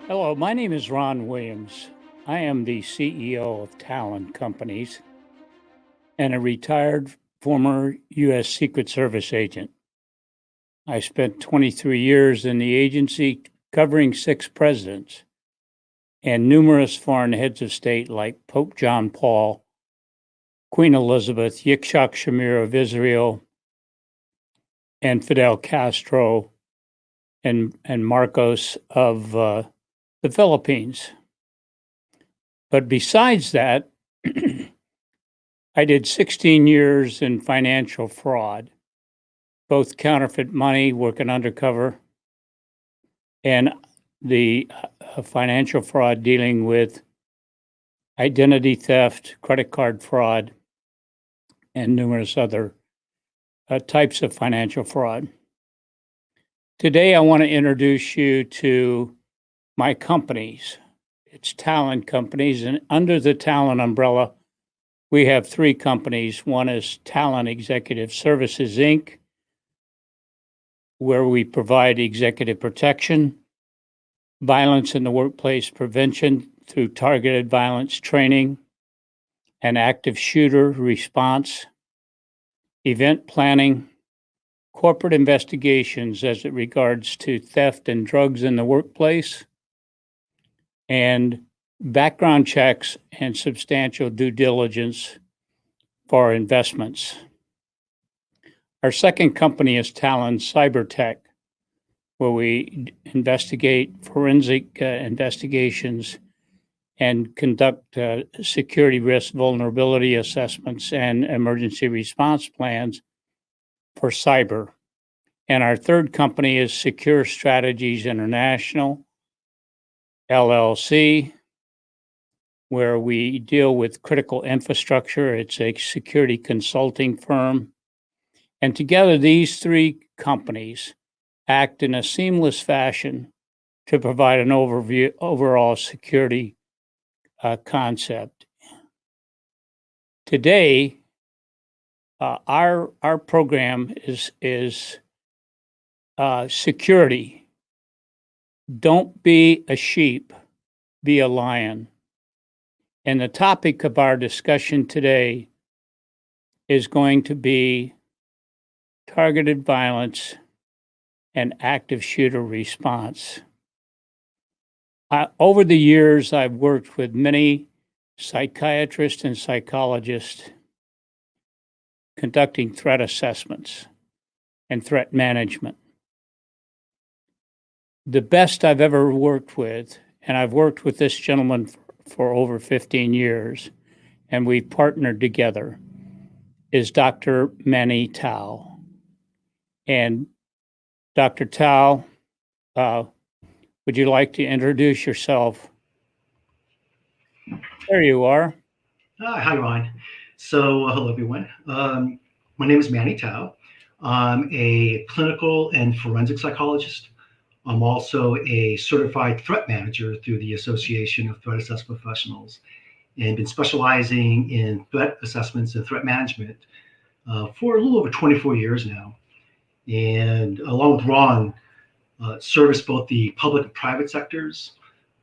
Hello, my name is Ron Williams. I am the CEO of Talon Companies and a retired former U.S. Secret Service agent. I spent 23 years in the agency covering 6 presidents and numerous foreign heads of state like Pope John Paul, Queen Elizabeth, Yitzhak Shamir of Israel, and Fidel Castro and Marcos of the Philippines. But besides that, I did 16 years in financial fraud, both counterfeit money, working undercover, and the financial fraud dealing with identity theft, credit card fraud, and numerous other types of financial fraud. Today, I want to introduce you to my companies. It's Talon Companies, and under the Talon umbrella, we have 3 companies. One is Talon Executive Services, Inc., where we provide executive protection, violence in the workplace prevention through targeted violence training, and active shooter response, event planning, corporate investigations as it regards to theft and drugs in the workplace, and background checks and substantial due diligence for investments. Our second company is Talon Cybertech, where we investigate forensic investigations and conduct security risk vulnerability assessments and emergency response plans for cyber. And our third company is Secure Strategies International, LLC, where we deal with critical infrastructure. It's a security consulting firm. And together, these 3 companies act in a seamless fashion to provide an overall security concept. Today, our program is security. Don't be a sheep, be a lion. And the topic of our discussion today is going to be targeted violence and active shooter response. Over the years, I've worked with many psychiatrists and psychologists conducting threat assessments and threat management. The best I've ever worked with, and I've worked with this gentleman for over 15 years, and we've partnered together, is Dr. Manny Tau. And Dr. Tau, would you like to introduce yourself? There you are. Hi, Ron. So, hello, everyone. My name is Manny Tau. I'm a clinical and forensic psychologist. I'm also a certified threat manager through the Association of Threat Assessment Professionals, and been specializing in threat assessments and threat management for a little over 24 years now. And along with Ron, service both the public and private sectors.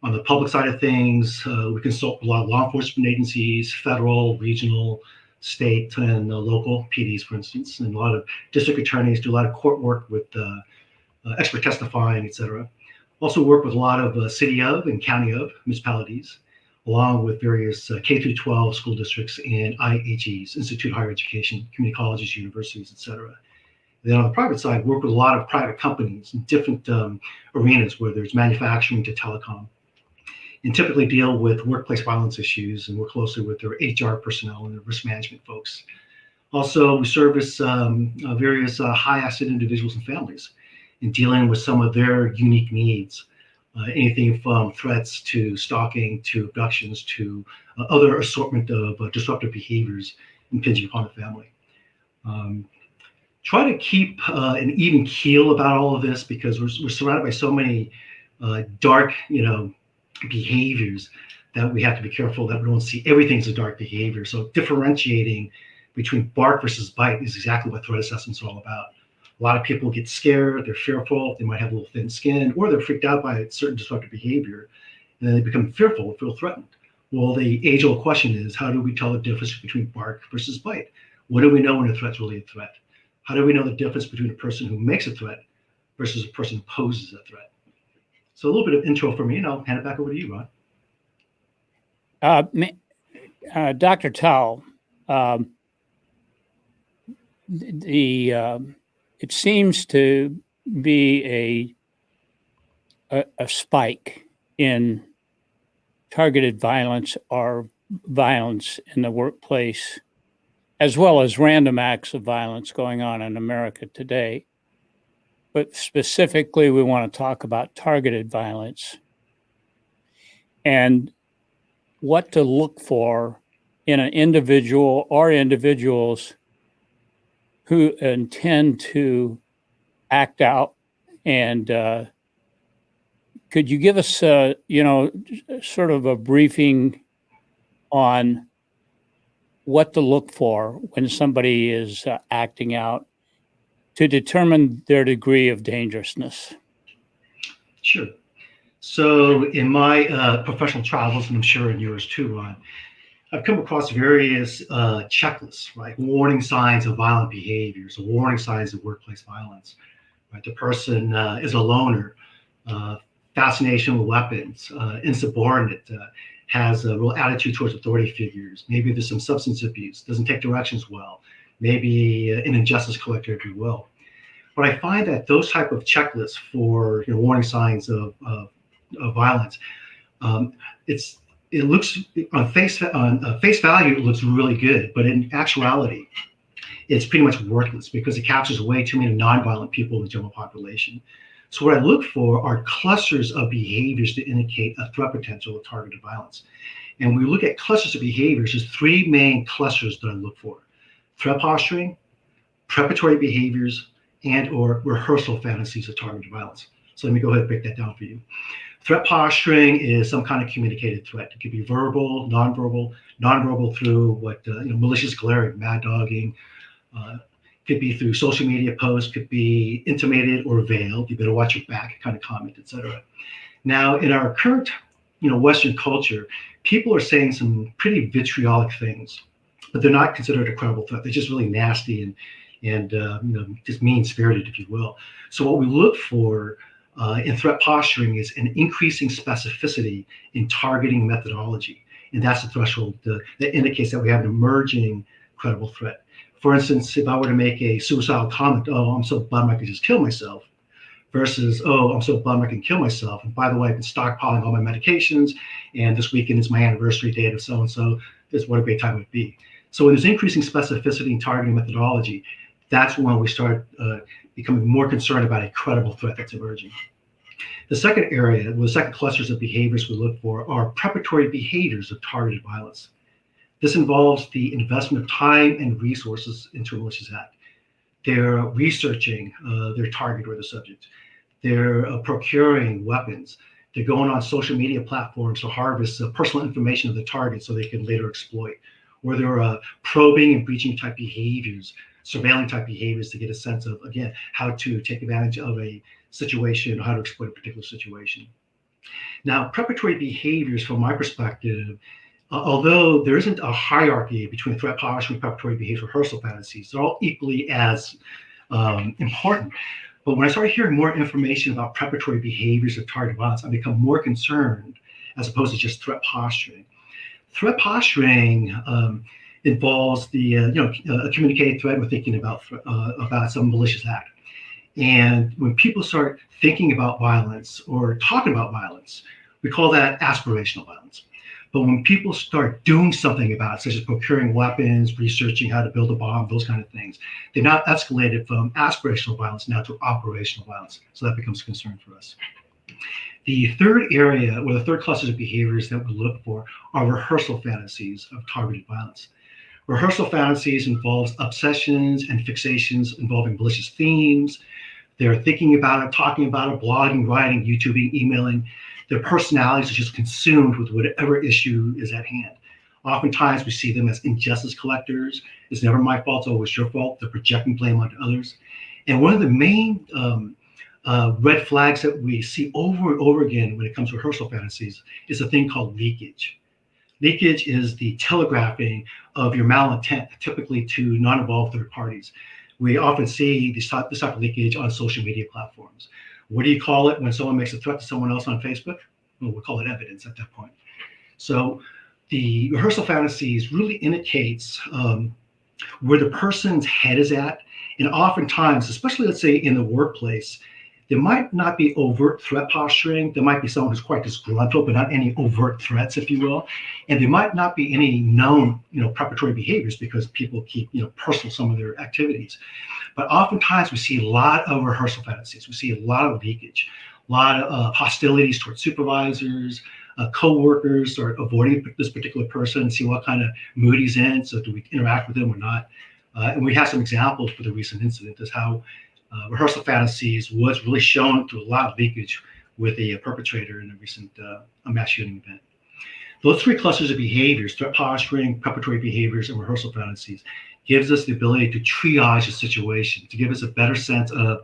On the public side of things, we consult a lot of law enforcement agencies, federal, regional, state, and local PDs, for instance, and a lot of district attorneys, do a lot of court work with expert testifying, et cetera. Also work with a lot of city of and county of municipalities, along with various K through 12 school districts and IHEs, Institute of Higher Education, community colleges, universities, et cetera. Then on the private side, work with a lot of private companies in different arenas, where there's manufacturing to telecom, and typically deal with workplace violence issues and work closely with their HR personnel and their risk management folks. Also, we service various high asset individuals and families in dealing with some of their unique needs, anything from threats to stalking to abductions to other assortment of disruptive behaviors impinging upon the family. Try to keep an even keel about all of this, because we're surrounded by so many dark, behaviors, that we have to be careful that we don't see everything as a dark behavior. So differentiating between bark versus bite is exactly what threat assessments are all about. A lot of people get scared, they're fearful, they might have a little thin skin, or they're freaked out by certain disruptive behavior, and then they become fearful, feel threatened. Well, the age-old question is, how do we tell the difference between bark versus bite? What do we know when a threat's really a threat? How do we know the difference between a person who makes a threat versus a person who poses a threat? So a little bit of intro for me, and I'll hand it back over to you, Ron. Dr. Tau, it seems to be a spike in targeted violence or violence in the workplace, as well as random acts of violence going on in America today. But specifically, we want to talk about targeted violence and what to look for in an individual or individuals who intend to act out. And could you give us, sort of a briefing on what to look for when somebody is acting out to determine their degree of dangerousness? Sure. So in my professional travels, and I'm sure in yours too, Ron, I've come across various checklists, right? Warning signs of violent behaviors, warning signs of workplace violence, right? The person is a loner, fascination with weapons, insubordinate, has a real attitude towards authority figures. Maybe there's some substance abuse, doesn't take directions well, maybe an injustice collector, if you will. But I find that those type of checklists for warning signs of violence, it looks on face value, it looks really good, but in actuality, it's pretty much worthless because it captures way too many nonviolent people in the general population. So what I look for are clusters of behaviors to indicate a threat potential of targeted violence. And when we look at clusters of behaviors, there's three main clusters that I look for: threat posturing, preparatory behaviors, and or rehearsal fantasies of targeted violence. So let me go ahead and break that down for you. Threat posturing is some kind of communicated threat. It could be verbal, nonverbal through what malicious glaring, mad dogging. Could be through social media posts, could be intimated or veiled. You better watch your back kind of comment, etc. Now, in our current, Western culture, people are saying some pretty vitriolic things, but they're not considered a credible threat. They're just really nasty and just mean-spirited, if you will. So what we look for in threat posturing is an increasing specificity in targeting methodology. And that's the threshold that indicates that we have an emerging credible threat. For instance, if I were to make a suicidal comment, oh, I'm so bummed I could just kill myself, versus, oh, I'm so bummed I can kill myself. And by the way, I've been stockpiling all my medications, and this weekend is my anniversary date of so-and-so. This is what a great time it would be. So when there's increasing specificity in targeting methodology, that's when we start becoming more concerned about a credible threat that's emerging. The second area, the second clusters of behaviors we look for are preparatory behaviors of targeted violence. This involves the investment of time and resources into a malicious act. They're researching their target or the subject. They're procuring weapons. They're going on social media platforms to harvest personal information of the target so they can later exploit. Or they're probing and breaching type behaviors, surveilling type behaviors to get a sense of, again, how to take advantage of a situation or how to exploit a particular situation. Now, preparatory behaviors, from my perspective, although there isn't a hierarchy between threat posturing and preparatory behavior rehearsal fantasies, they're all equally as important. But when I started hearing more information about preparatory behaviors of target violence, I become more concerned as opposed to just threat posturing. Threat posturing involves the a communicated threat. We're thinking about some malicious act. And when people start thinking about violence or talking about violence, we call that aspirational violence. But when people start doing something about it, such as procuring weapons, researching how to build a bomb, those kind of things, they've now escalated from aspirational violence now to operational violence. So that becomes a concern for us. The third area, or the third clusters of behaviors that we look for, are rehearsal fantasies of targeted violence. Rehearsal fantasies involves obsessions and fixations involving malicious themes. They're thinking about it, talking about it, blogging, writing, YouTubing, emailing. Their personalities are just consumed with whatever issue is at hand. Oftentimes, we see them as injustice collectors. It's never my fault, it's always your fault. They're projecting blame onto others. And one of the main red flags that we see over and over again when it comes to rehearsal fantasies is a thing called leakage. Leakage is the telegraphing of your malintent, typically to non-involved third parties. We often see this type of leakage on social media platforms. What do you call it when someone makes a threat to someone else on Facebook? Well, we'll call it evidence at that point. So the rehearsal fantasies really indicates where the person's head is at. And oftentimes, especially let's say in the workplace, there might not be overt threat posturing. There might be someone who's quite disgruntled, but not any overt threats, if you will. And there might not be any known, preparatory behaviors because people keep, personal some of their activities. But oftentimes we see a lot of rehearsal fantasies. We see a lot of leakage, a lot of hostilities towards supervisors, co-workers are avoiding this particular person and see what kind of mood he's in. So do we interact with him or not? And we have some examples for the recent incident as how rehearsal fantasies was really shown through a lot of leakage with a perpetrator in a recent mass shooting event. Those three clusters of behaviors, threat posturing, preparatory behaviors, and rehearsal fantasies, gives us the ability to triage a situation, to give us a better sense of,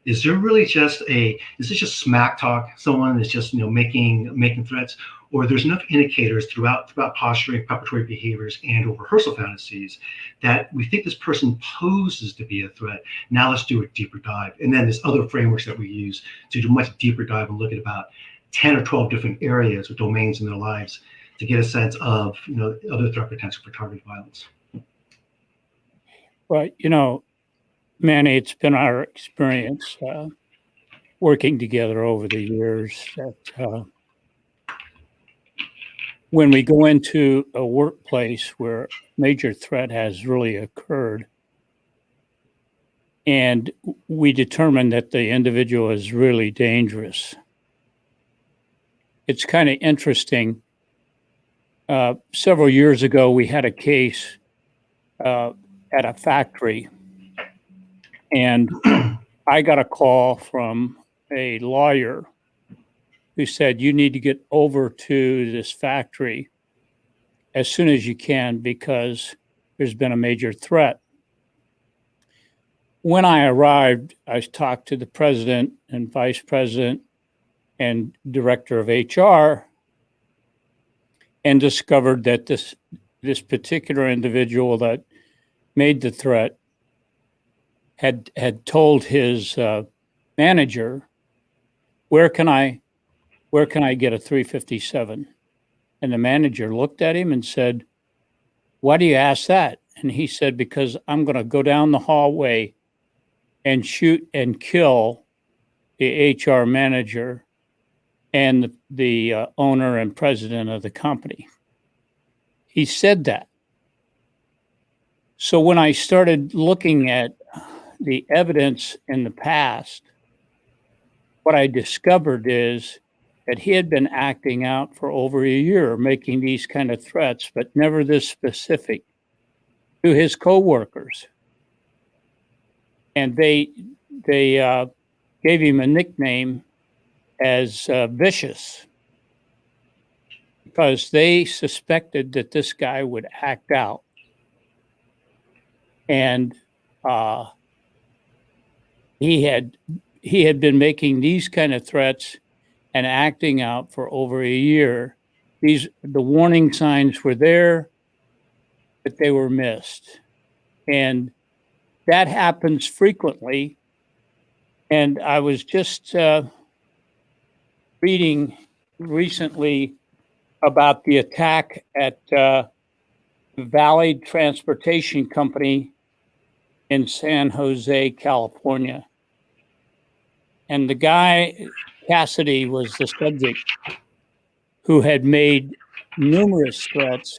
is this just smack talk? Someone is just making threats, or there's enough indicators throughout posturing, preparatory behaviors, and or rehearsal fantasies that we think this person poses to be a threat. Now let's do a deeper dive. And then there's other frameworks that we use to do a much deeper dive and look at about 10 or 12 different areas or domains in their lives to get a sense of other threat potential for targeted violence. Well, Manny, it's been our experience working together over the years that when we go into a workplace where major threat has really occurred and we determine that the individual is really dangerous, it's kind of interesting. Several years ago, we had a case at a factory, and I got a call from a lawyer who said, you need to get over to this factory as soon as you can because there's been a major threat. When I arrived, I talked to the president and vice president and director of HR and discovered that this particular individual that made the threat had told his manager, where can I get a 357? And the manager looked at him and said, why do you ask that? And he said, because I'm going to go down the hallway and shoot and kill the HR manager and the owner and president of the company. He said that. So when I started looking at the evidence in the past, what I discovered is that he had been acting out for over a year, making these kind of threats, but never this specific to his coworkers. And they gave him a nickname as Vicious because they suspected that this guy would act out. And he had been making these kind of threats and acting out for over a year. The warning signs were there, but they were missed. And that happens frequently. And I was just reading recently about the attack at Valley Transportation Company in San Jose, California. And the guy, Cassidy, was the subject who had made numerous threats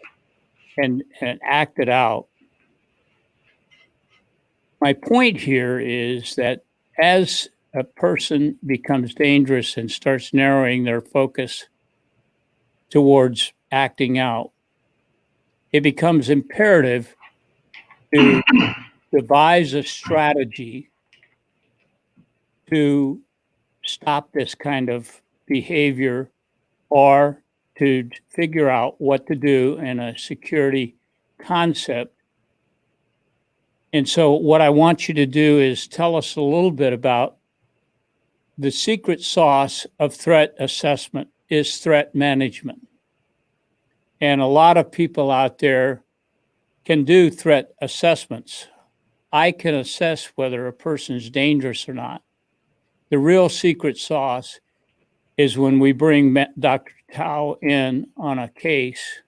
and acted out. My point here is that as a person becomes dangerous and starts narrowing their focus towards acting out, it becomes imperative to devise a strategy to stop this kind of behavior or to figure out what to do in a security concept And so what I want you to do is tell us a little bit about the secret sauce of threat assessment is threat management. And a lot of people out there can do threat assessments. I can assess whether a person's dangerous or not. The real secret sauce is when we bring Dr. Tau in on a case,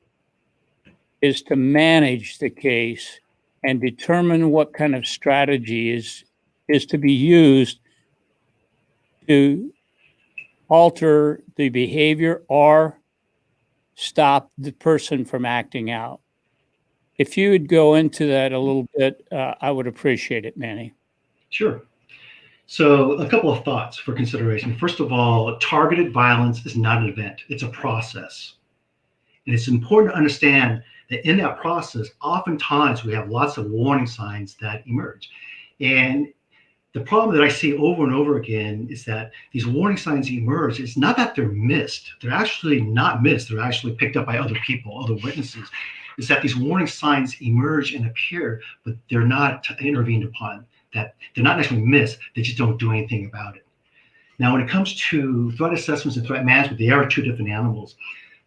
is to manage the case and determine what kind of strategy is to be used to alter the behavior or stop the person from acting out. If you would go into that a little bit, I would appreciate it, Manny. Sure. So a couple of thoughts for consideration. First of all, targeted violence is not an event, it's a process. And it's important to understand that in that process, oftentimes we have lots of warning signs that emerge. And the problem that I see over and over again is that these warning signs emerge. It's not that they're missed. They're actually not missed. They're actually picked up by other people, other witnesses. It's that these warning signs emerge and appear, but they're not intervened upon. That they're not actually missed. They just don't do anything about it. Now, when it comes to threat assessments and threat management, they are two different animals.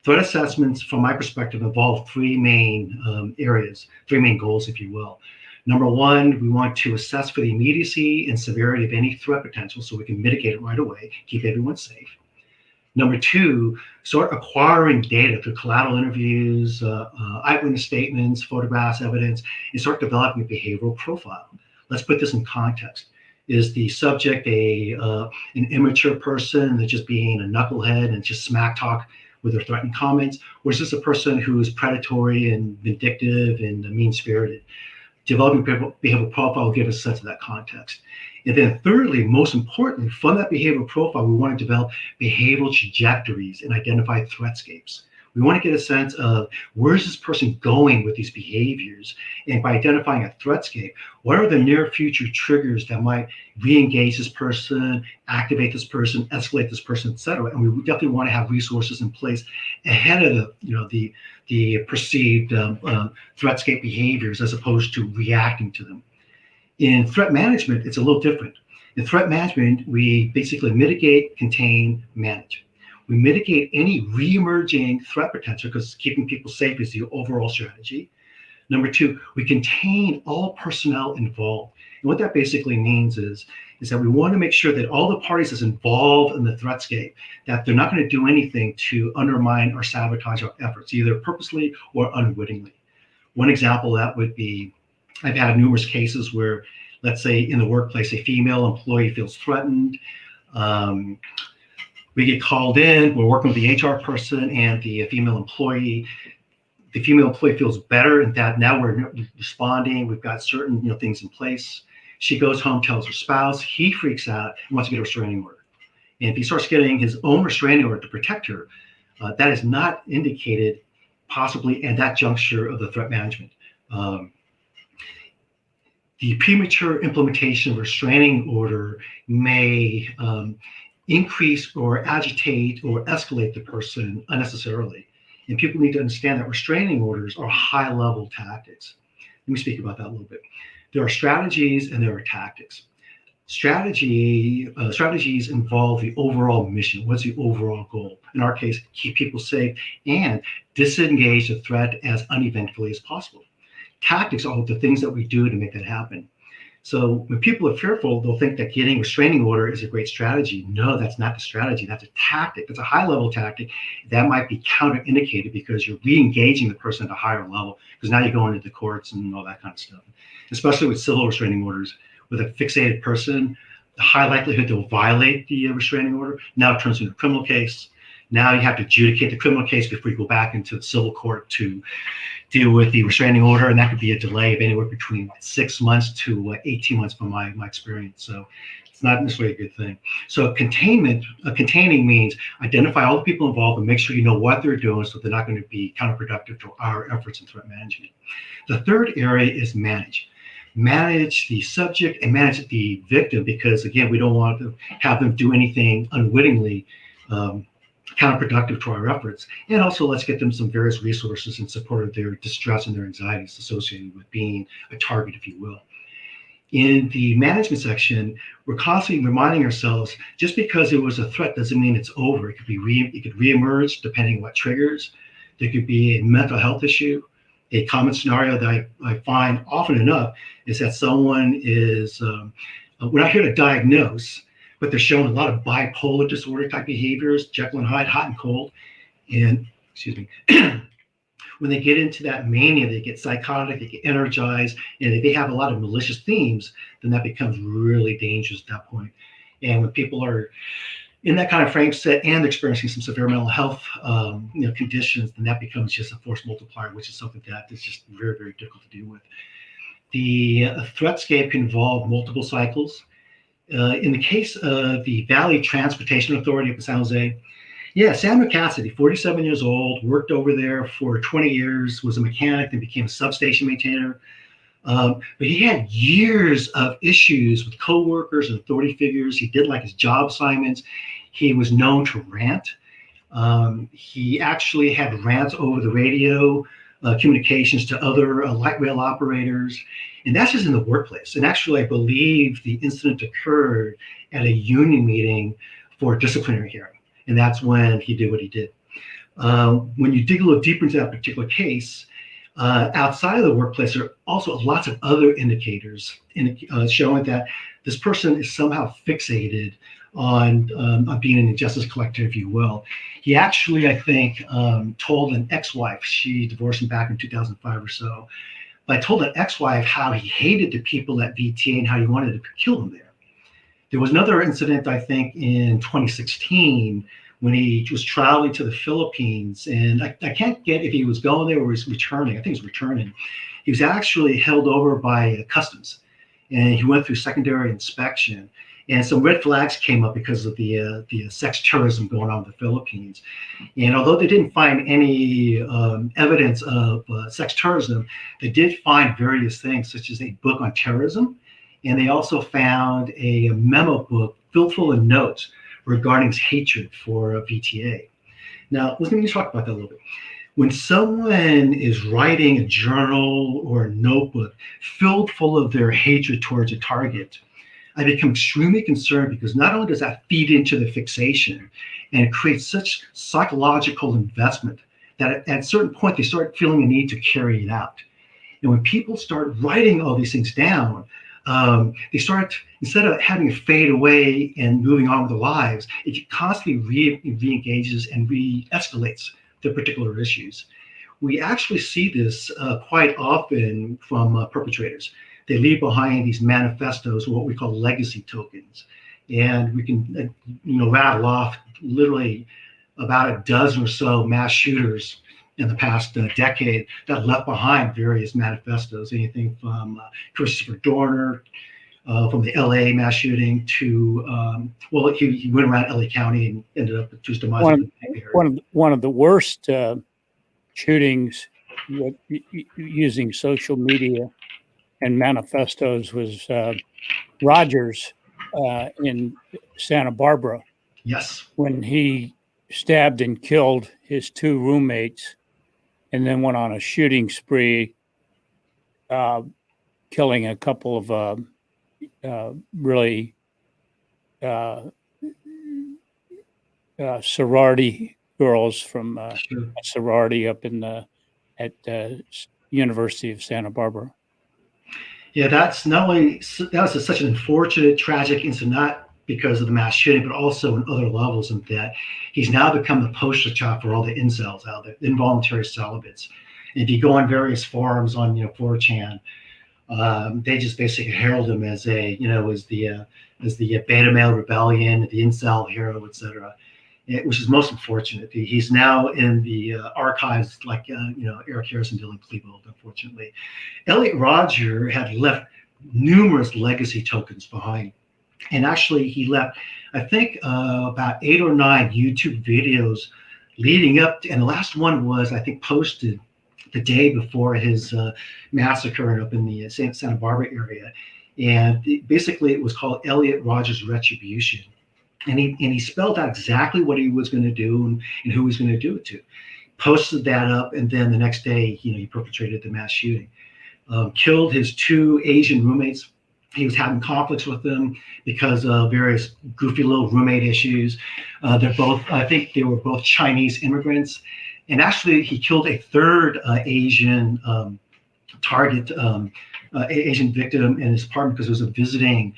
Threat assessments, from my perspective, involve three main areas, three main goals, if you will. Number one, we want to assess for the immediacy and severity of any threat potential so we can mitigate it right away, keep everyone safe. Number two, start acquiring data through collateral interviews, eyewitness statements, photographs, evidence, and start developing a behavioral profile. Let's put this in context. Is the subject an immature person that's just being a knucklehead and just smack talk with their threatening comments? Or is this a person who is predatory and vindictive and mean-spirited? Developing behavioral profile will give us a sense of that context. And then thirdly, most importantly, from that behavioral profile, we want to develop behavioral trajectories and identify threatscapes. We want to get a sense of where's this person going with these behaviors? And by identifying a threatscape, what are the near future triggers that might re-engage this person, activate this person, escalate this person, et cetera? And we definitely want to have resources in place ahead of the perceived threatscape behaviors as opposed to reacting to them. In threat management, it's a little different. In threat management, we basically mitigate, contain, manage. We mitigate any re-emerging threat potential because keeping people safe is the overall strategy. Number two, we contain all personnel involved. And what that basically means is that we want to make sure that all the parties that's involved in the threatscape, that they're not going to do anything to undermine or sabotage our efforts, either purposely or unwittingly. One example of that would be, I've had numerous cases where, let's say in the workplace, a female employee feels threatened. We get called in, we're working with the HR person and the female employee. The female employee feels better in that now we're responding, we've got certain things in place. She goes home, tells her spouse, he freaks out and wants to get a restraining order. And if he starts getting his own restraining order to protect her, that is not indicated possibly at that juncture of the threat management. The premature implementation of a restraining order may increase or agitate or escalate the person unnecessarily. And people need to understand that restraining orders are high-level tactics. Let me speak about that a little bit. There are strategies and there are tactics. Strategies involve the overall mission. What's the overall goal? In our case, keep people safe and disengage the threat as uneventfully as possible. Tactics are the things that we do to make that happen. So when people are fearful, they'll think that getting a restraining order is a great strategy. No, that's not the strategy. That's a tactic. That's a high-level tactic that might be counterindicated because you're re-engaging the person at a higher level because now you're going into the courts and all that kind of stuff. Especially with civil restraining orders, with a fixated person, the high likelihood they'll violate the restraining order now it turns into a criminal case. Now you have to adjudicate the criminal case before you go back into the civil court to deal with the restraining order, and that could be a delay of anywhere between 6 months to 18 months from my experience. So it's not necessarily a good thing. So containing means identify all the people involved and make sure you know what they're doing so they're not going to be counterproductive to our efforts in threat management. The third area is manage. Manage the subject and manage the victim because, again, we don't want to have them do anything unwittingly counterproductive to our efforts. And also let's get them some various resources in support of their distress and their anxieties associated with being a target, if you will. in the management section, we're constantly reminding ourselves just because it was a threat doesn't mean it's over. It could it could reemerge depending on what triggers. There could be a mental health issue. A common scenario that I find often enough is that someone is, we're not here to diagnose, but they're showing a lot of bipolar disorder type behaviors, Jekyll and Hyde, hot and cold. And, excuse me, when they get into that mania, they get psychotic, they get energized, and if they have a lot of malicious themes, then that becomes really dangerous at that point. And when people are in that kind of frame set and experiencing some severe mental health conditions, then that becomes just a force multiplier, which is something that is just very, very difficult to deal with. The threatscape can involve multiple cycles. In the case of the Valley Transportation Authority up in San Jose, yeah, Samuel Cassidy, 47 years old, worked over there for 20 years, was a mechanic, then became a substation maintainer. But he had years of issues with coworkers and authority figures. He did like his job assignments. He was known to rant. He actually had rants over the radio, communications to other light rail operators. And that's just in the workplace. And actually, I believe the incident occurred at a union meeting for a disciplinary hearing. And that's when he did what he did. When you dig a little deeper into that particular case, outside of the workplace, there are also lots of other indicators showing that this person is somehow fixated on being an injustice collector, if you will. He actually, I think, told an ex-wife, she divorced him back in 2005 or so, but told an ex-wife how he hated the people at VTA and how he wanted to kill them there. There was another incident, I think, in 2016 when he was traveling to the Philippines, and I can't get if he was going there or was returning. I think he was returning. He was actually held over by customs, and he went through secondary inspection. And some red flags came up because of the sex tourism going on in the Philippines. And although they didn't find any evidence of sex tourism, they did find various things, such as a book on terrorism. And they also found a memo book filled full of notes regarding his hatred for VTA. Now, let me talk about that a little bit. When someone is writing a journal or a notebook filled full of their hatred towards a target, I become extremely concerned because not only does that feed into the fixation and create such psychological investment that at a certain point they start feeling a need to carry it out. And when people start writing all these things down, they start, instead of having it fade away and moving on with their lives, it constantly re-engages and re-escalates the particular issues. We actually see this quite often from perpetrators. They leave behind these manifestos, what we call legacy tokens. And we can rattle off literally about a dozen or so mass shooters in the past decade that left behind various manifestos, anything from Christopher Dorner, from the LA mass shooting to, he went around LA County and ended up with his demise. One of the worst shootings using social media and manifestos was Rogers in Santa Barbara. Yes. When he stabbed and killed his two roommates and then went on a shooting spree, killing a couple of really sorority girls from a sorority up in at University of Santa Barbara. Yeah, that's not only, that was such an unfortunate, tragic incident, not because of the mass shooting, but also in other levels of that. He's now become the poster child for all the incels out there, involuntary celibates. And if you go on various forums on 4chan, they just basically herald him as a as the beta male rebellion, the incel hero, etc. Which is most unfortunate. He's now in the archives like Eric Harrison, Dylan Klebold, unfortunately. Elliot Rogers had left numerous legacy tokens behind. And actually he left, I think, about 8 or 9 YouTube videos leading up to, and the last one was, I think, posted the day before his massacre up in the Santa Barbara area. And basically it was called Elliot Rogers Retribution. And he spelled out exactly what he was going to do and who he was going to do it to. Posted that up, and then the next day, he perpetrated the mass shooting. Killed his 2 Asian roommates. He was having conflicts with them because of various goofy little roommate issues. They're both, I think they were both Chinese immigrants. And actually, he killed a third Asian target, Asian victim in his apartment because it was a visiting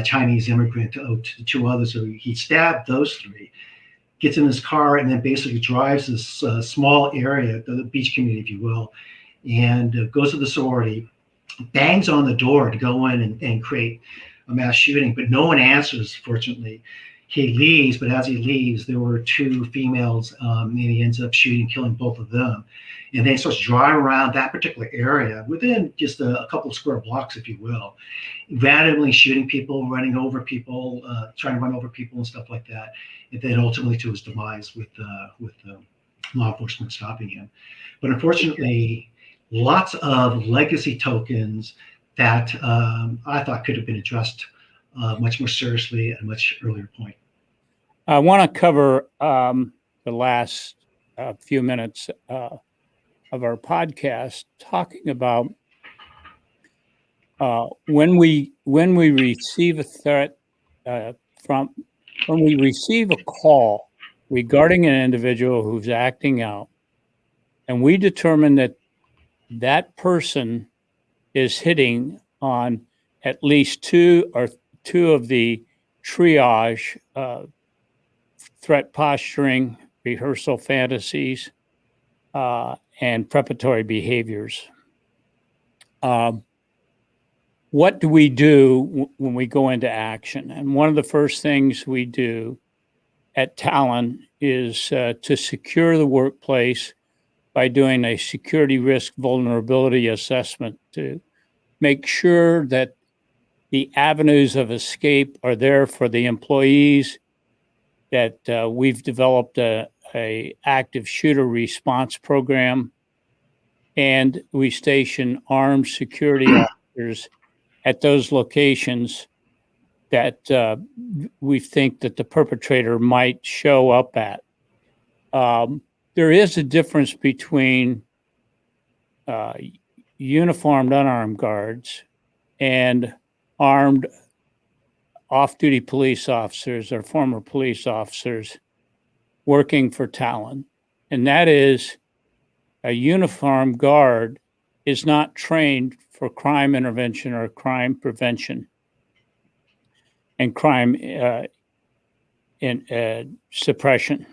Chinese immigrant to two others. So he stabbed those three, gets in his car, and then basically drives this small area, the beach community, if you will, and goes to the sorority, bangs on the door to go in and create a mass shooting, but no one answers, fortunately. He leaves, but as he leaves, there were two females, and he ends up shooting, killing both of them. And then he starts driving around that particular area within just a couple of square blocks, if you will, randomly shooting people, running over people, trying to run over people and stuff like that. And then ultimately to his demise with law enforcement stopping him. But unfortunately, lots of legacy tokens that I thought could have been addressed much more seriously at a much earlier point. I want to cover the last few minutes of our podcast talking about when we receive a threat when we receive a call regarding an individual who's acting out, and we determine that that person is hitting on at least two of the triage threat posturing, rehearsal fantasies, and preparatory behaviors. What do we do when we go into action? And one of the first things we do at Talon is to secure the workplace by doing a security risk vulnerability assessment to make sure that the avenues of escape are there for the employees, that we've developed a active shooter response program, and we station armed security officers at those locations that we think that the perpetrator might show up at. There is a difference between uniformed unarmed guards and armed off-duty police officers or former police officers working for Talon. And that is, a uniformed guard is not trained for crime intervention or crime prevention and crime suppression.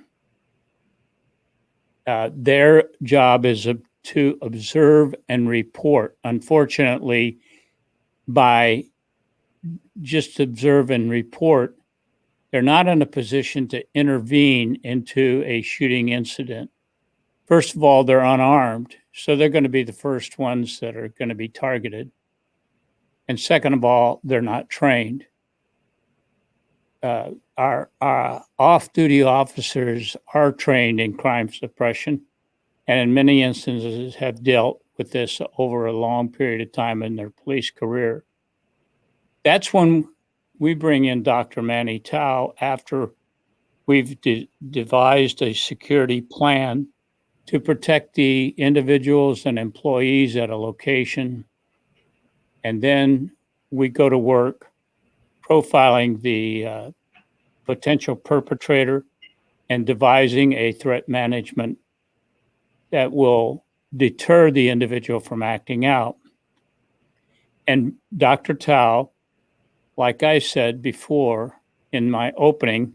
Their job is to observe and report. Unfortunately, by just observe and report, they're not in a position to intervene into a shooting incident. First of all, they're unarmed, so they're going to be the first ones that are going to be targeted. And second of all, they're not trained. Our off-duty officers are trained in crime suppression, and in many instances have dealt with this over a long period of time in their police career. That's when we bring in Dr. Manny Tau after we've devised a security plan to protect the individuals and employees at a location. And then we go to work profiling the potential perpetrator and devising a threat management that will deter the individual from acting out. And Dr. Tau, like I said before in my opening,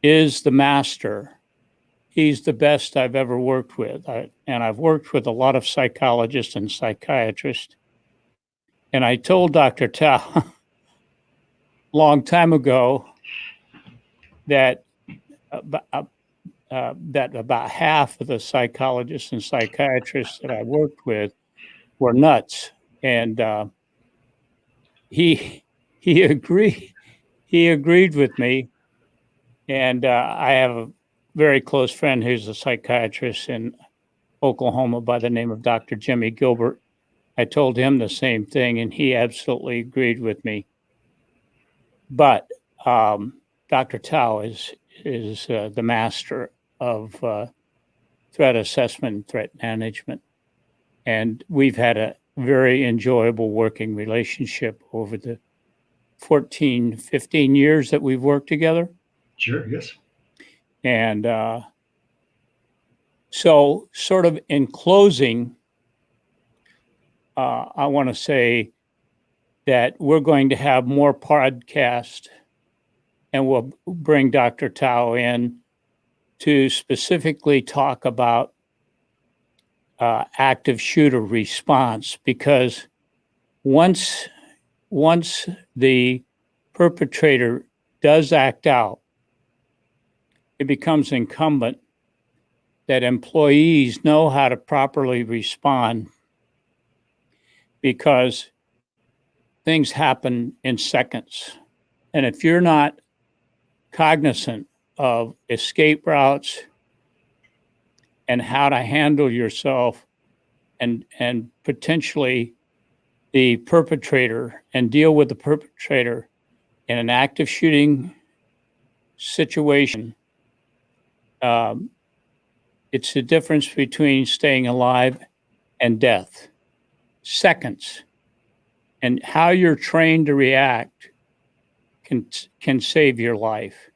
is the master. He's the best I've ever worked with. And I've worked with a lot of psychologists and psychiatrists. And I told Dr. Tau a long time ago that about half of the psychologists and psychiatrists that I worked with were nuts. And he agreed with me. And I have a very close friend who's a psychiatrist in Oklahoma by the name of Dr. Jimmy Gilbert. I told him the same thing, and he absolutely agreed with me. But Dr. Tau is the master of threat assessment and threat management. And we've had very enjoyable working relationship over the 14, 15 years that we've worked together. Sure, yes. And so, sort of in closing, I want to say that we're going to have more podcasts, and we'll bring Dr. Tau in to specifically talk about active shooter response, because once the perpetrator does act out, it becomes incumbent that employees know how to properly respond, because things happen in seconds. And if you're not cognizant of escape routes and how to handle yourself and potentially the perpetrator and deal with the perpetrator in an active shooting situation, it's the difference between staying alive and death. Seconds. And how you're trained to react can save your life.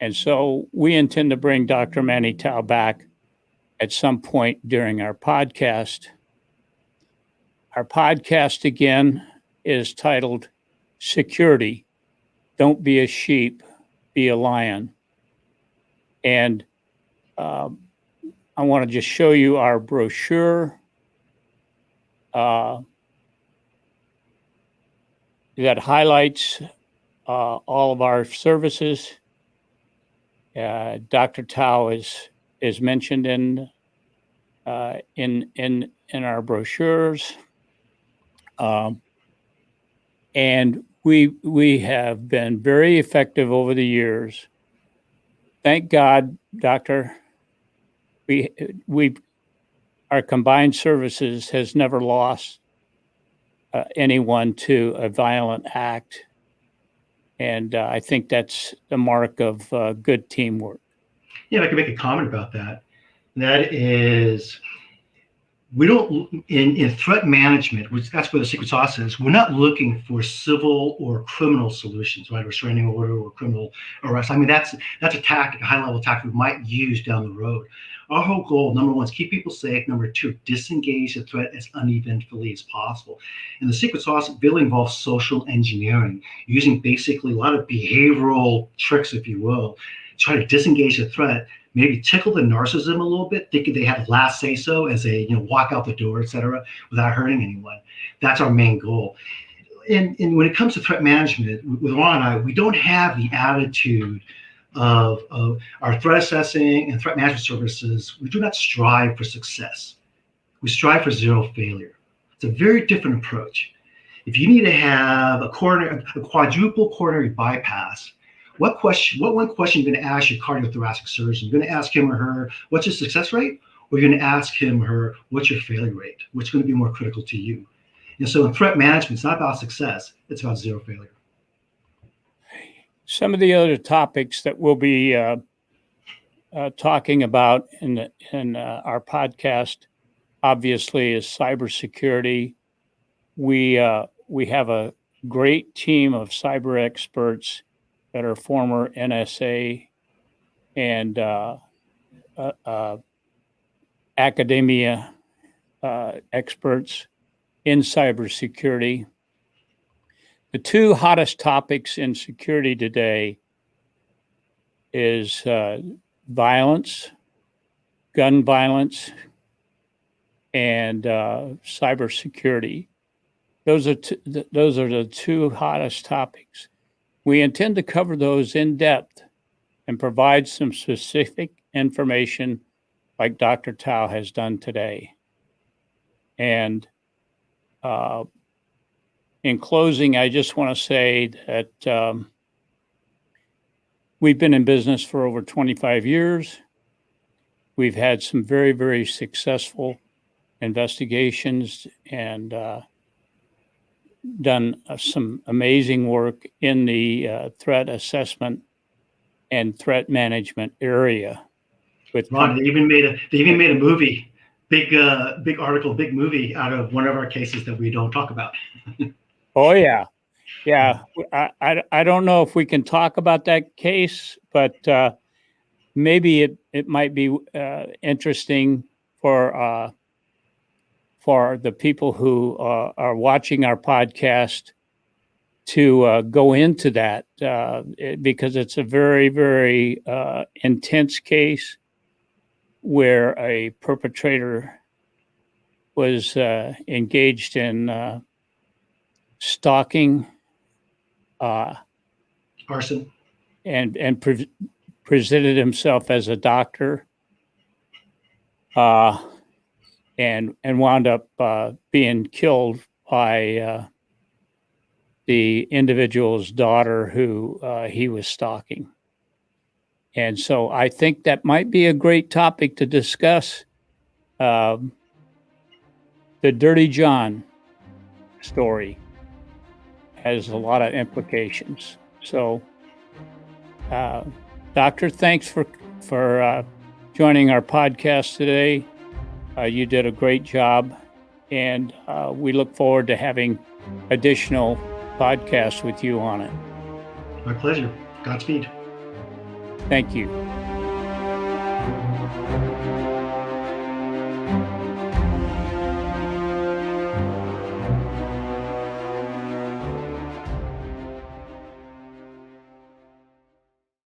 And so we intend to bring Dr. Manny Tau back at some point during our podcast. Our podcast, again, is titled Security. Don't be a sheep, be a lion. And I want to just show you our brochure that highlights all of our services. Dr. Tau is mentioned in our brochures, and we have been very effective over the years. Thank God, Doctor. Our combined services has never lost anyone to a violent act. And I think that's the mark of good teamwork. Yeah, I can make a comment about that. That is, we don't, in threat management, which that's where the secret sauce is, we're not looking for civil or criminal solutions, right? Restraining order or criminal arrest. I mean, that's a tactic, a high-level tactic we might use down the road. Our whole goal, number one, is keep people safe. Number two, disengage the threat as uneventfully as possible. And the secret sauce really involves social engineering, using basically a lot of behavioral tricks, if you will, to try to disengage the threat, maybe tickle the narcissism a little bit, thinking they have last say so as they walk out the door, et cetera, without hurting anyone. That's our main goal. And when it comes to threat management, with Ron and I, we don't have the attitude of our threat assessing and threat management services. We do not strive for success. We strive for zero failure. It's a very different approach. If you need to have a quadruple coronary bypass, what one question you're going to ask your cardiothoracic surgeon? You're going to ask him or her, what's your success rate? Or you're going to ask him or her, what's your failure rate? What's going to be more critical to you? And so in threat management, it's not about success, it's about zero failure. Some of the other topics that we'll be talking about in our podcast, obviously, is cybersecurity. We have a great team of cyber experts that are former NSA and academia experts in cybersecurity. The two hottest topics in security today is violence, gun violence, and cybersecurity. Those are the two hottest topics. We intend to cover those in depth and provide some specific information like Dr. Tau has done today. And in closing, I just want to say that we've been in business for over 25 years. We've had some very, very successful investigations and done some amazing work in the threat assessment and threat management area. Ron, they even made a movie big article, big movie out of one of our cases that we don't talk about. Oh yeah, yeah. I don't know if we can talk about that case, but maybe it might be interesting for the people who are watching our podcast to go into that because it's a very, very intense case where a perpetrator was engaged in stalking Arson. and presented himself as a doctor and wound up being killed by the individual's daughter who he was stalking. And so I think that might be a great topic to discuss. The Dirty John story has a lot of implications. So, Doctor, thanks for joining our podcast today. You did a great job, and we look forward to having additional podcasts with you on it. My pleasure. Godspeed. Thank you.